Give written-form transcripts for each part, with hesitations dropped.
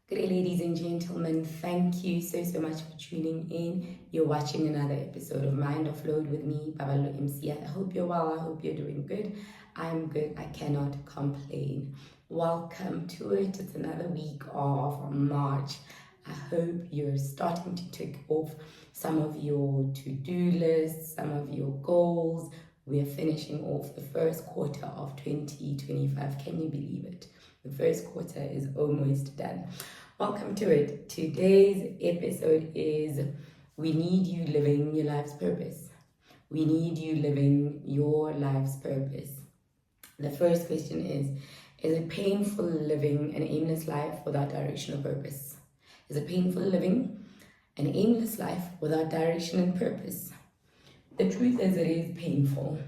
Good day, ladies and gentlemen. Thank you so much for tuning in. You're watching another episode of Mind Offload with me, Babalo MC. I hope you're well. I hope you're doing good. I'm good. I cannot complain. Welcome to it. It's another week of March. I hope you're starting to tick off some of your to-do lists, some of your goals. We're finishing off the first quarter of 2025. Can you believe it? The first quarter is almost done. Welcome to it. Today's episode is we need you living your life's purpose. We need you living your life's purpose. The first question is it painful living an aimless life without direction or purpose? Is it painful living an aimless life without direction and purpose? The truth is, it is painful.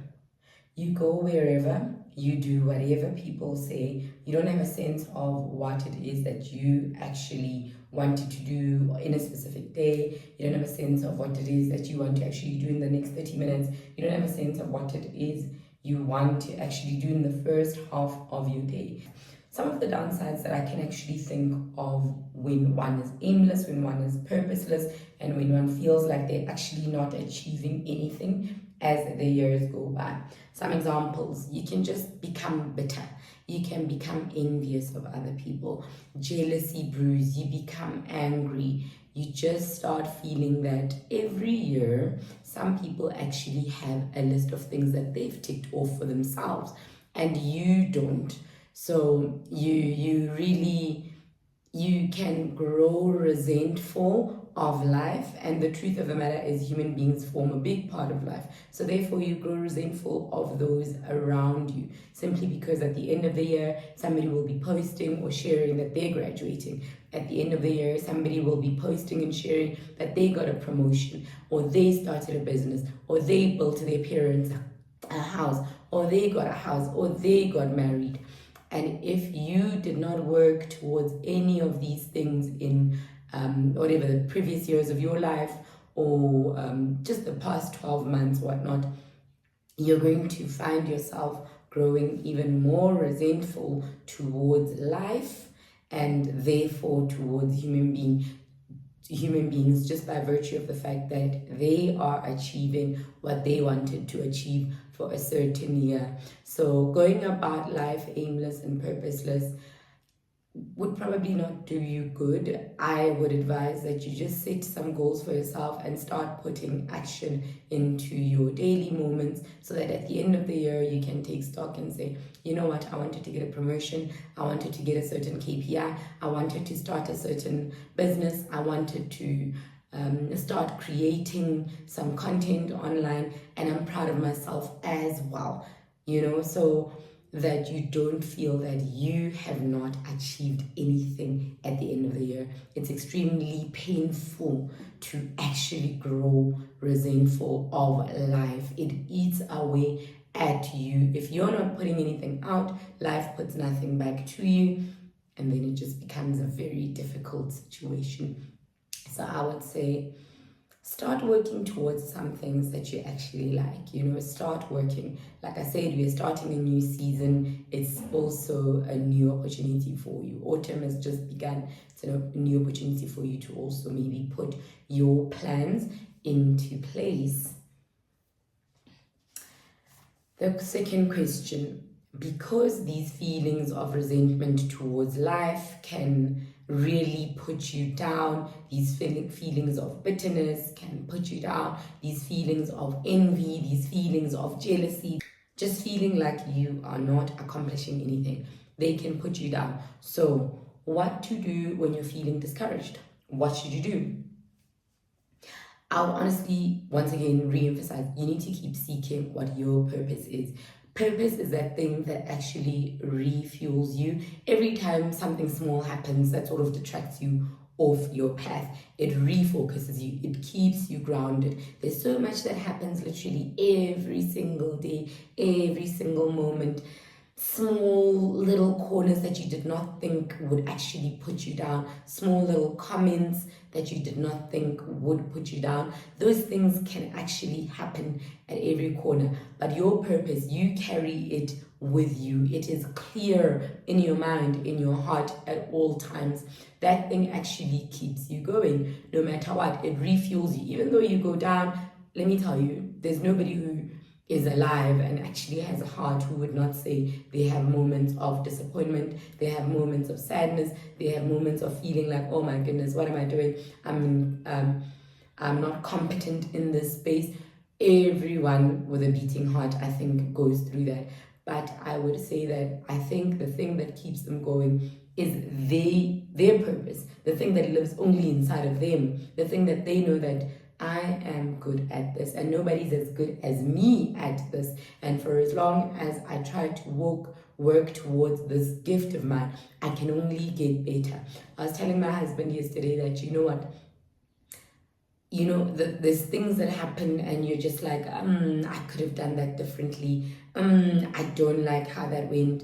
You go wherever, you do whatever people say. You don't have a sense of what it is that you actually wanted to do in a specific day. You don't have a sense of what it is that you want to actually do in the next 30 minutes. You don't have a sense of what it is you want to actually do in the first half of your day. Some of the downsides that I can actually think of when one is aimless, when one is purposeless, and when one feels like they're actually not achieving anything as the years go by. Some examples: you can just become bitter. You can become envious of other people. Jealousy brews. You become angry. You just start feeling that every year, some people actually have a list of things that they've ticked off for themselves, and you don't. So you can grow resentful of life, and the truth of the matter is human beings form a big part of life. So therefore you grow resentful of those around you, simply because at the end of the year somebody will be posting or sharing that they're graduating. At the end of the year somebody will be posting and sharing that they got a promotion, or they started a business, or they built their parents a house, or they got a house, or they got married. And if you did not work towards any of these things in whatever the previous years of your life, or just the past 12 months, whatnot, you're going to find yourself growing even more resentful towards life, and therefore towards human beings, just by virtue of the fact that they are achieving what they wanted to achieve for a certain year. So going about life aimless and purposeless would probably not do you good. I would advise that you just set some goals for yourself and start putting action into your daily moments, so that at the end of the year you can take stock and say, you know what, I wanted to get a promotion, I wanted to get a certain KPI, I wanted to start a certain business, I wanted to start creating some content online, and I'm proud of myself as well, so that you don't feel that you have not achieved anything at the end of the year. It's extremely painful to actually grow resentful of life. It eats away at you. If you're not putting anything out, life puts nothing back to you, and then it just becomes a very difficult situation. So I would say, start working towards some things that you actually like. Start working. Like I said, we're starting a new season. It's also a new opportunity for you. Autumn has just begun. It's a new opportunity for you to also maybe put your plans into place. The second question: because these feelings of resentment towards life can really put you down, these feelings of bitterness can put you down, these feelings of envy, these feelings of jealousy, just feeling like you are not accomplishing anything, they can put you down. So what to do when you're feeling discouraged? What should you do? I'll honestly, once again, re-emphasize, you need to keep seeking what your purpose is. Purpose is that thing that actually refuels you. Every time something small happens that sort of detracts you off your path, it refocuses you, it keeps you grounded. There's so much that happens literally every single day, every single moment. Small little corners that you did not think would actually put you down, small little comments that you did not think would put you down. Those things can actually happen at every corner, but your purpose, you carry it with you. It is clear in your mind, in your heart at all times. That thing actually keeps you going no matter what. It refuels you. Even though you go down, let me tell you, there's nobody who is alive and actually has a heart who would not say they have moments of disappointment, they have moments of sadness, they have moments of feeling like, oh my goodness, what am I doing? I'm not competent in this space. Everyone with a beating heart, I think, goes through that. But I would say that I think the thing that keeps them going is their purpose, the thing that lives only inside of them, the thing that they know that I am good at this and nobody's as good as me at this. And for as long as I try to work towards this gift of mine, I can only get better. I was telling my husband yesterday that, you know what, there's things that happen and you're just like, I could have done that differently. I don't like how that went.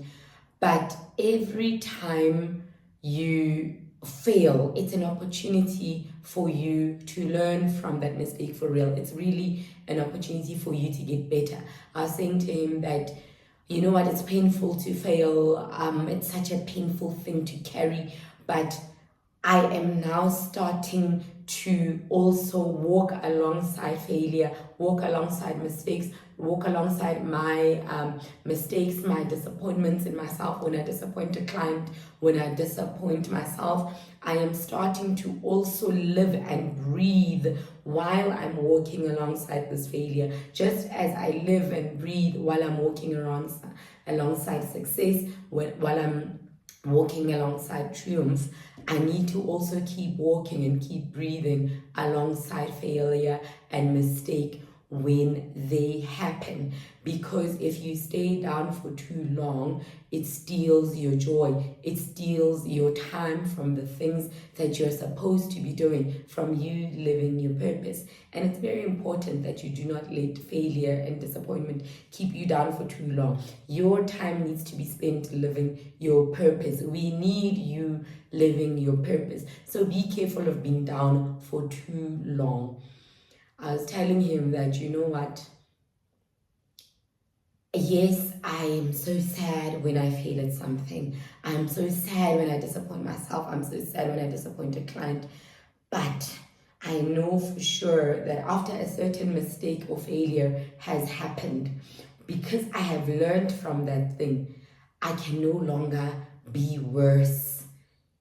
But every time you fail, it's an opportunity for you to learn from that mistake for real. It's really an opportunity for you to get better. I was saying to him that, you know what, it's painful to fail. It's such a painful thing to carry, but I am now starting to also walk alongside failure, walk alongside mistakes, walk alongside my mistakes, my disappointments in myself. When I disappoint a client, when I disappoint myself, I am starting to also live and breathe while I'm walking alongside this failure. Just as I live and breathe while I'm walking alongside success, while I'm walking alongside triumph, I need to also keep walking and keep breathing alongside failure and mistake when they happen. Because if you stay down for too long, it steals your joy. It steals your time from the things that you're supposed to be doing, from you living your purpose. And it's very important that you do not let failure and disappointment keep you down for too long. Your time needs to be spent living your purpose. We need you living your purpose. So be careful of being down for too long. I was telling him that, you know what? Yes, I am so sad when I fail at something. I'm so sad when I disappoint myself. I'm so sad when I disappoint a client. But I know for sure that after a certain mistake or failure has happened, because I have learned from that thing, I can no longer be worse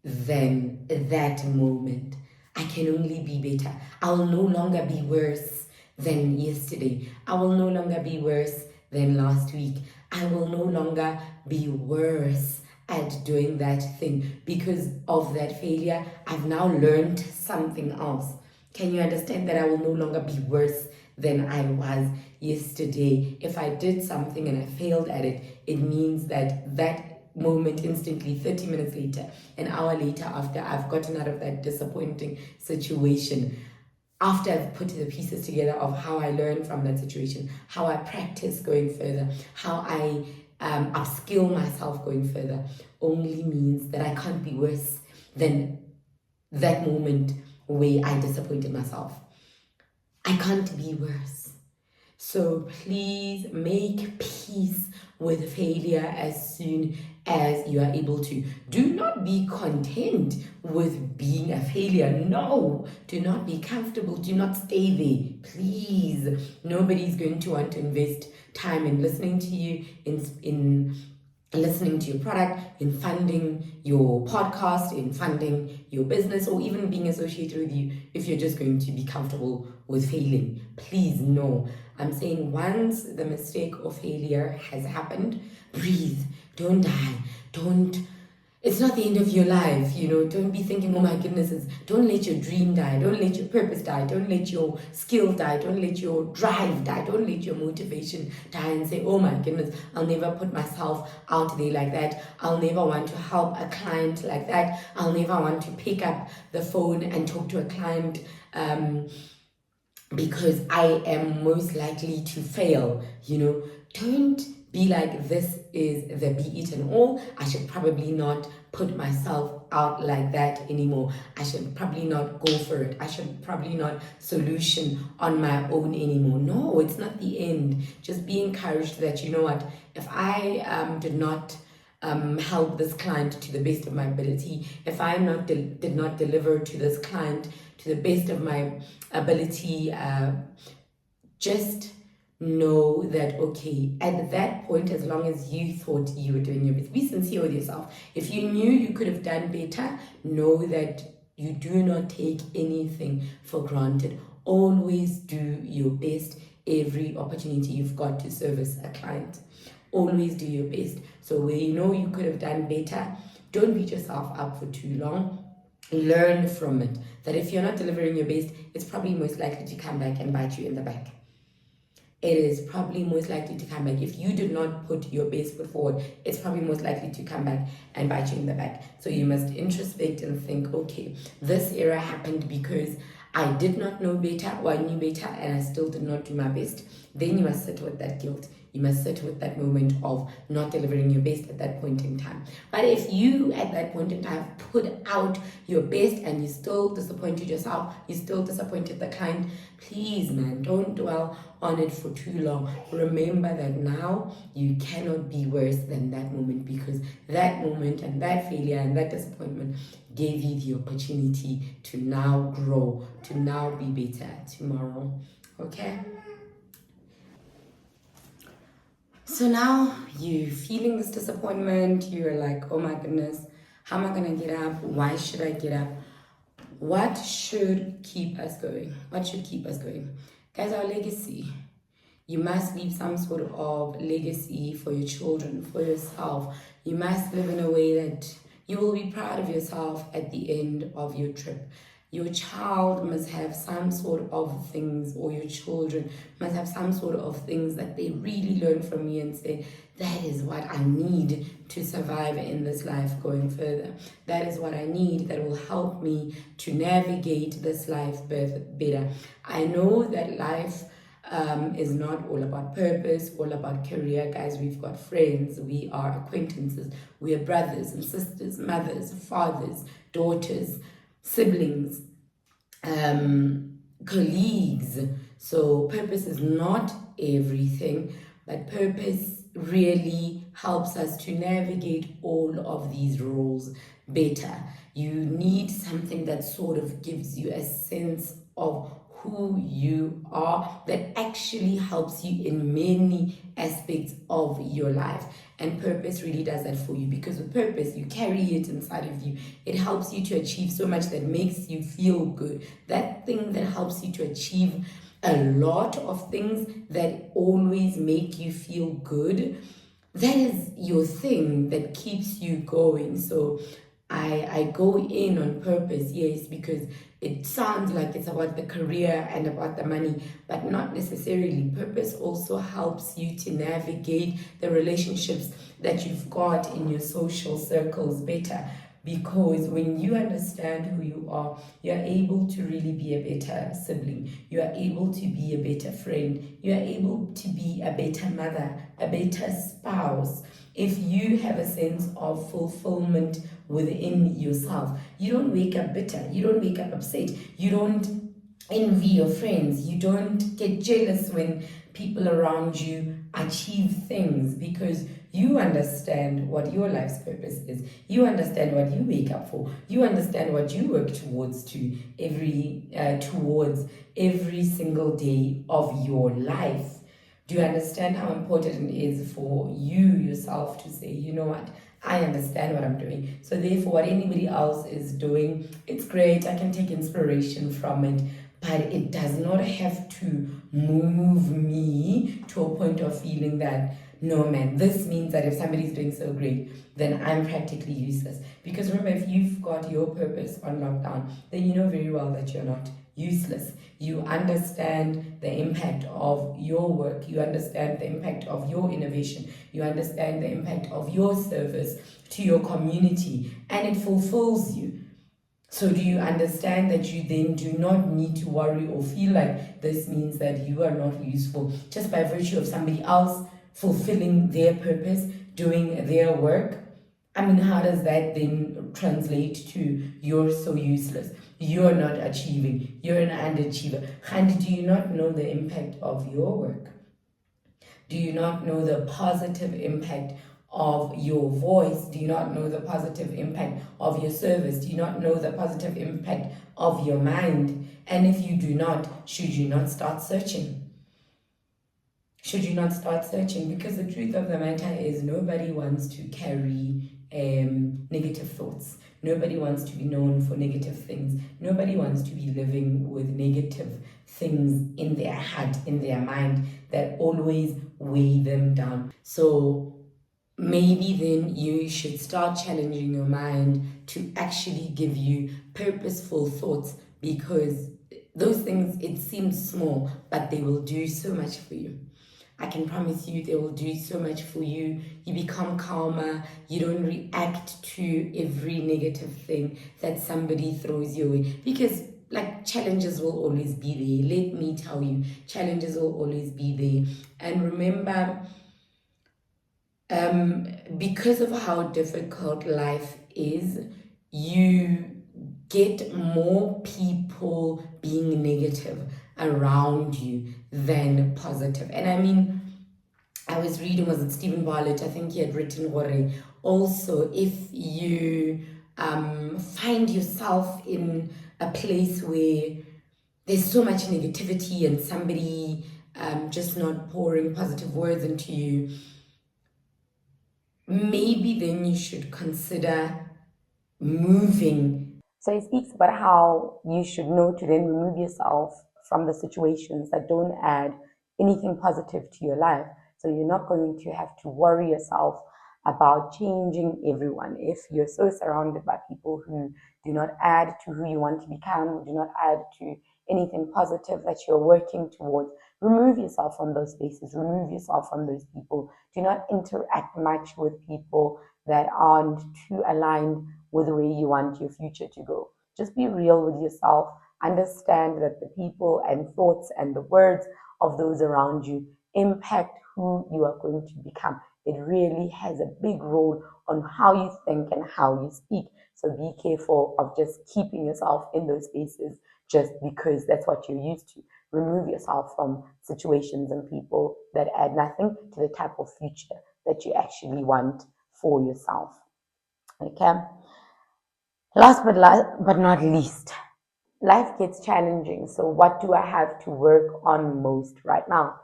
than that moment. I can only be better. I will no longer be worse than yesterday. I will no longer be worse than last week. I will no longer be worse at doing that thing. Because of that failure, I've now learned something else. Can you understand that I will no longer be worse than I was yesterday? If I did something and I failed at it, it means that moment instantly, 30 minutes later, an hour later, after I've gotten out of that disappointing situation, after I've put the pieces together of how I learned from that situation, how I practice going further, how I upskill myself going further, only means that I can't be worse than that moment where I disappointed myself. I can't be worse. So please make peace with failure as soon as you are able to. Do not be content with being a failure. No, do not be comfortable. Do not stay there. Please. Nobody's going to want to invest time in listening to you, in listening to your product, in funding your podcast, in funding your business, or even being associated with you if you're just going to be comfortable with failing. Please, no. I'm saying once the mistake or failure has happened, breathe. Don't die. It's not the end of your life, Don't be thinking, oh my goodness, don't let your dream die. Don't let your purpose die. Don't let your skill die. Don't let your drive die. Don't let your motivation die and say, oh my goodness, I'll never put myself out there like that. I'll never want to help a client like that. I'll never want to pick up the phone and talk to a client because I am most likely to fail, Don't be like, this is the be it and all. I should probably not put myself out like that anymore. I should probably not go for it. I should probably not solution on my own anymore. No, it's not the end. Just be encouraged that, you know what, if I did not help this client to the best of my ability, if I did not deliver to this client to the best of my ability, just know that, okay, at that point, as long as you thought you were doing your best, be sincere with yourself. If you knew you could have done better, know that you do not take anything for granted. Always do your best every opportunity you've got to service a client. Always do your best. So where you know you could have done better, don't beat yourself up for too long. Learn from it. That if you're not delivering your best, it's probably most likely to come back and bite you in the back. It is probably most likely to come back. If you did not put your best foot forward, it's probably most likely to come back and bite you in the back. So you must introspect and think, okay, this error happened because I did not know better, or I knew better and I still did not do my best. Then you must sit with that guilt. You must sit with that moment of not delivering your best at that point in time. But if you, at that point in time, put out your best and you still disappointed yourself, you still disappointed the client, please, man, don't dwell on it for too long. Remember that now you cannot be worse than that moment, because that moment and that failure and that disappointment gave you the opportunity to now grow, to now be better tomorrow. Okay? So now you're feeling this disappointment, you're like, oh my goodness, how am I going to get up? Why should I get up? What should keep us going? What should keep us going? Guys, our legacy. You must leave some sort of legacy for your children, for yourself. You must live in a way that you will be proud of yourself at the end of your trip. Your child must have some sort of things, or your children must have some sort of things that they really learn from you and say, that is what I need to survive in this life going further. That is what I need that will help me to navigate this life better. I know that life is not all about purpose, all about career. Guys, we've got friends, we are acquaintances, we are brothers and sisters, mothers, fathers, daughters, siblings, colleagues. So purpose is not everything, but purpose really helps us to navigate all of these roles better. You need something that sort of gives you a sense of who you are, that actually helps you in many aspects of your life. And purpose really does that for you, because with purpose, you carry it inside of you. It helps you to achieve so much that makes you feel good. That thing that helps you to achieve a lot of things that always make you feel good, that is your thing that keeps you going. So I go in on purpose, yes, because it sounds like it's about the career and about the money, but not necessarily. Purpose also helps you to navigate the relationships that you've got in your social circles better. Because when you understand who you are, you're able to really be a better sibling. You are able to be a better friend. You are able to be a better mother, a better spouse. If you have a sense of fulfillment within yourself, you don't wake up bitter. You don't wake up upset. You don't envy your friends. You don't get jealous when people around you achieve things, because you understand what your life's purpose is. You understand what you wake up for. You understand what you work towards every single day of your life. Do you understand how important it is for you yourself to say, you know what, I understand what I'm doing. So therefore, what anybody else is doing, it's great. I can take inspiration from it, but it does not have to move me to a point of feeling that, no man, this means that if somebody's doing so great, then I'm practically useless. Because remember, if you've got your purpose on lockdown, then you know very well that you're not useless. You understand the impact of your work. You understand the impact of your innovation. You understand the impact of your service to your community, and it fulfills you. So do you understand that you then do not need to worry or feel like this means that you are not useful just by virtue of somebody else fulfilling their purpose, doing their work? I mean, how does that then translate to you're so useless, you're not achieving, you're an underachiever. And do you not know the impact of your work? Do you not know the positive impact of your voice? Do you not know the positive impact of your service? Do you not know the positive impact of your mind? And if you do not, should you not start searching? Should you not start searching? Because the truth of the matter is nobody wants to carry negative thoughts. Nobody wants to be known for negative things. Nobody wants to be living with negative things in their heart, in their mind, that always weigh them down. So maybe then you should start challenging your mind to actually give you purposeful thoughts, because those things, it seems small, but they will do so much for you. I can promise you they will do so much for you. You become calmer. You don't react to every negative thing that somebody throws your way. Because like challenges will always be there. Let me tell you, challenges will always be there. And remember, because of how difficult life is, you get more people being negative around you than positive. And I mean, I was reading, was it Stephen Bartlett? I think he had written, also, if you find yourself in a place where there's so much negativity and somebody just not pouring positive words into you, maybe then you should consider moving. So he speaks about how you should know to then remove yourself from the situations that don't add anything positive to your life. So you're not going to have to worry yourself about changing everyone. If you're so surrounded by people who do not add to who you want to become, who do not add to anything positive that you're working towards, remove yourself from those spaces, remove yourself from those people. Do not interact much with people that aren't too aligned with the way you want your future to go. Just be real with yourself. Understand that the people and thoughts and the words of those around you impact who you are going to become. It really has a big role on how you think and how you speak. So be careful of just keeping yourself in those spaces just because that's what you're used to. Remove yourself from situations and people that add nothing to the type of future that you actually want for yourself. Okay. Last but not least, life gets challenging. So what do I have to work on most right now?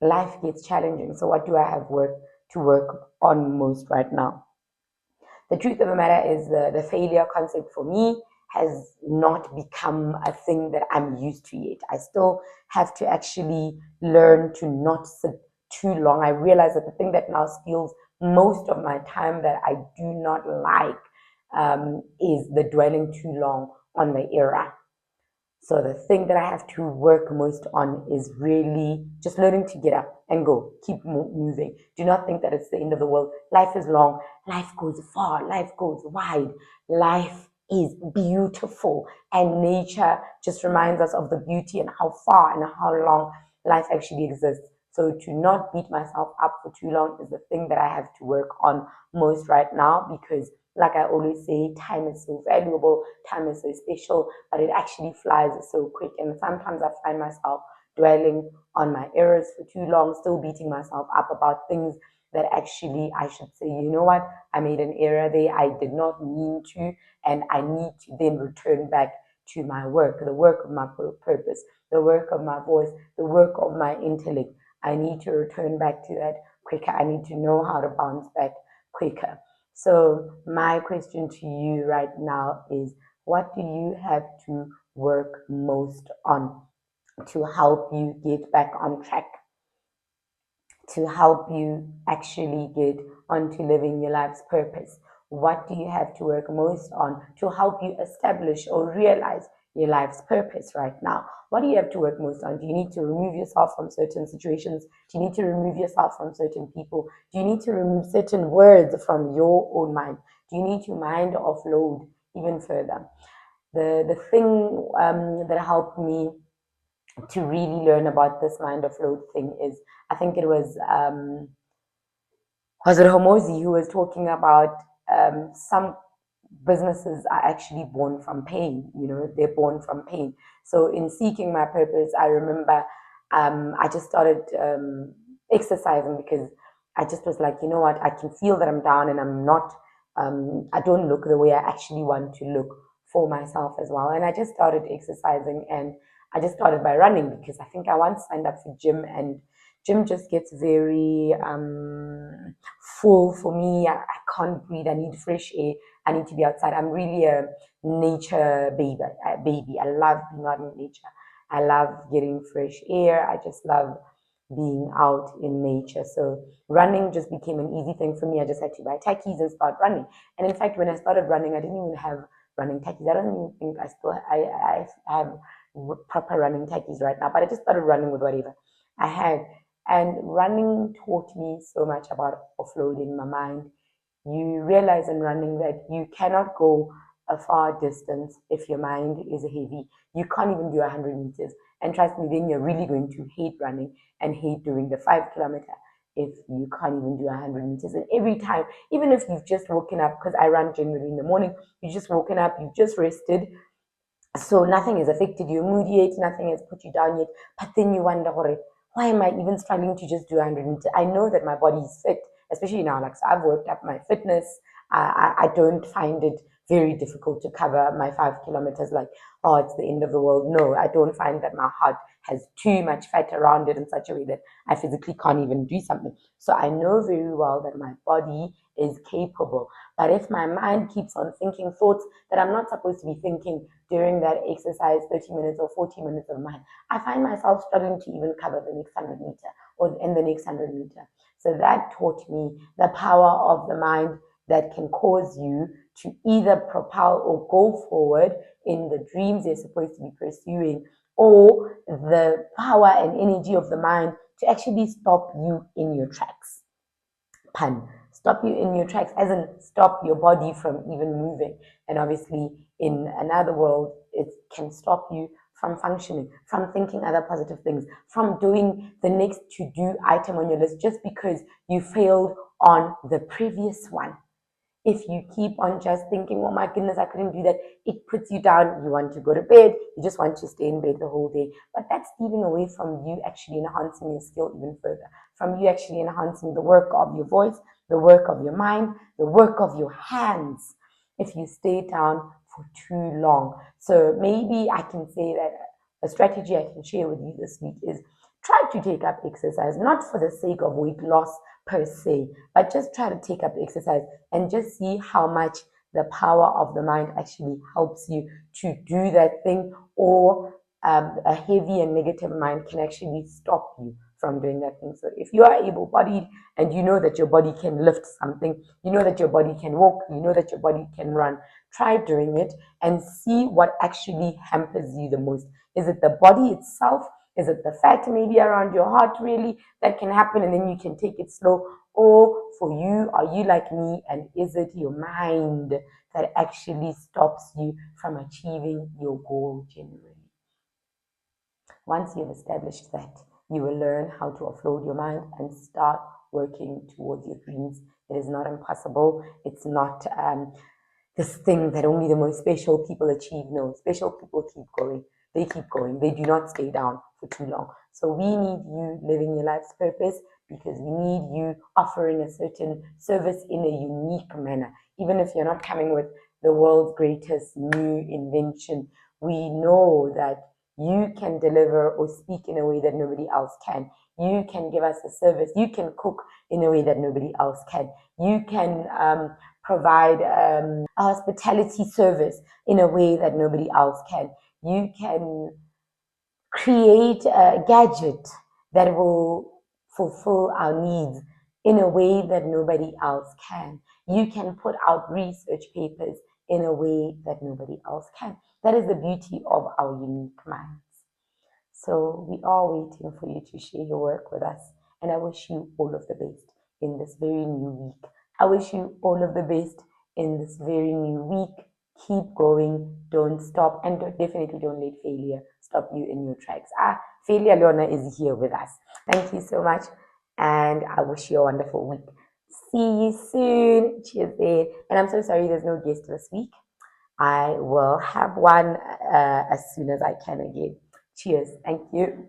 Life gets challenging. So what do I have to work on most right now? The truth of the matter is the failure concept for me has not become a thing that I'm used to yet. I still have to actually learn to not sit too long. I realize that the thing that now steals most of my time that I do not like is the dwelling too long on the era. So the thing that I have to work most on is really just learning to get up and go, keep moving. Do not think that it's the end of the world. Life is long. Life goes far. Life goes wide. Life is beautiful. And nature just reminds us of the beauty and how far and how long life actually exists. So to not beat myself up for too long is the thing that I have to work on most right now, because like I always say, time is so valuable, time is so special, but it actually flies so quick. And sometimes I find myself dwelling on my errors for too long, still beating myself up about things that actually I should say, you know what, I made an error there, I did not mean to, and I need to then return back to my work, the work of my purpose, the work of my voice, the work of my intellect. I need to return back to that quicker. I need to know how to bounce back quicker. So my question to you right now is, what do you have to work most on to help you get back on track, to help you actually get onto living your life's purpose? What do you have to work most on to help you establish or realize your life's purpose right now? What do you have to work most on? Do you need to remove yourself from certain situations? Do you need to remove yourself from certain people? Do you need to remove certain words from your own mind? Do you need to mind offload even further? The thing that helped me to really learn about this mind offload thing is, I think it was it Homozi who was talking about some businesses are actually born from pain. They're born from pain. So in seeking my purpose, I remember I just started exercising because I just was like, you know what, I can feel that I'm down and I'm not, I don't look the way I actually want to look for myself as well. And I just started exercising, and I just started by running because I think I once signed up for gym, and gym just gets very full for me. I can't breathe. I need fresh air. I need to be outside. I'm really a nature baby. I love being out in nature. I love getting fresh air. I just love being out in nature. So running just became an easy thing for me. I just had to buy tackies and start running. And in fact, when I started running, I didn't even have running tackies. I don't even think I have proper running tackies right now, but I just started running with whatever I had. And running taught me so much about offloading my mind. You realize in running that you cannot go a far distance if your mind is heavy. You can't even do 100 meters. And trust me, then you're really going to hate running and hate doing the 5 kilometer if you can't even do 100 meters. And every time, even if you've just woken up, because I run generally in the morning, you've just woken up, you've just rested, so nothing has affected your mood yet, nothing has put you down yet. But then you wonder, why am I even struggling to just do 100 meters? I know that my body is fit, especially now. Like, so I've worked up my fitness. I don't find it very difficult to cover my 5 kilometers like, oh, it's the end of the world. No, I don't find that my heart has too much fat around it in such a way that I physically can't even do something. So I know very well that my body is capable. But if my mind keeps on thinking thoughts that I'm not supposed to be thinking during that exercise, 30 minutes or 40 minutes of mine, I find myself struggling to even cover the next 100 meter or in the next 100 meter. So that taught me the power of the mind that can cause you to either propel or go forward in the dreams you're supposed to be pursuing, or the power and energy of the mind to actually stop you in your tracks. Pun. Stop you in your tracks, as in stop your body from even moving. And obviously, in another world, it can stop you from functioning, from thinking other positive things, from doing the next to do item on your list just because you failed on the previous one. If you keep on just thinking, oh my goodness, I couldn't do that, it puts you down. You want to go to bed, you just want to stay in bed the whole day. But that's stealing away from you actually enhancing your skill even further, from you actually enhancing the work of your voice, the work of your mind, the work of your hands, if you stay down for too long. So maybe I can say that a strategy I can share with you this week is try to take up exercise, not for the sake of weight loss per se, but just try to take up exercise and just see how much the power of the mind actually helps you to do that thing, or a heavy and negative mind can actually stop you from doing that thing. So if you are able bodied and you know that your body can lift something, you know that your body can walk, you know that your body can run, try doing it and see what actually hampers you the most. Is it the body itself? Is it the fat maybe around your heart really that can happen and then you can take it slow? Or for you, are you like me and is it your mind that actually stops you from achieving your goal generally? Once you've established that, you will learn how to offload your mind and start working towards your dreams. It is not impossible. It's not this thing that only the most special people achieve. No, special people keep going. They keep going. They do not stay down for too long. So we need you living your life's purpose because we need you offering a certain service in a unique manner. Even if you're not coming with the world's greatest new invention, we know that you can deliver or speak in a way that nobody else can. You can give us a service. You can cook in a way that nobody else can. You can provide a hospitality service in a way that nobody else can. You can create a gadget that will fulfill our needs in a way that nobody else can. You can put out research papers in a way that nobody else can. That is the beauty of our unique minds. So we are waiting for you to share your work with us. And I wish you all of the best in this very new week. I wish you all of the best in this very new week. Keep going, don't stop, and definitely don't let failure stop you in your tracks. Failure Leona is here with us. Thank you so much, and I wish you a wonderful week. See you soon. Cheers there. And I'm so sorry there's no guest this week. I will have one as soon as I can again. Cheers. Thank you.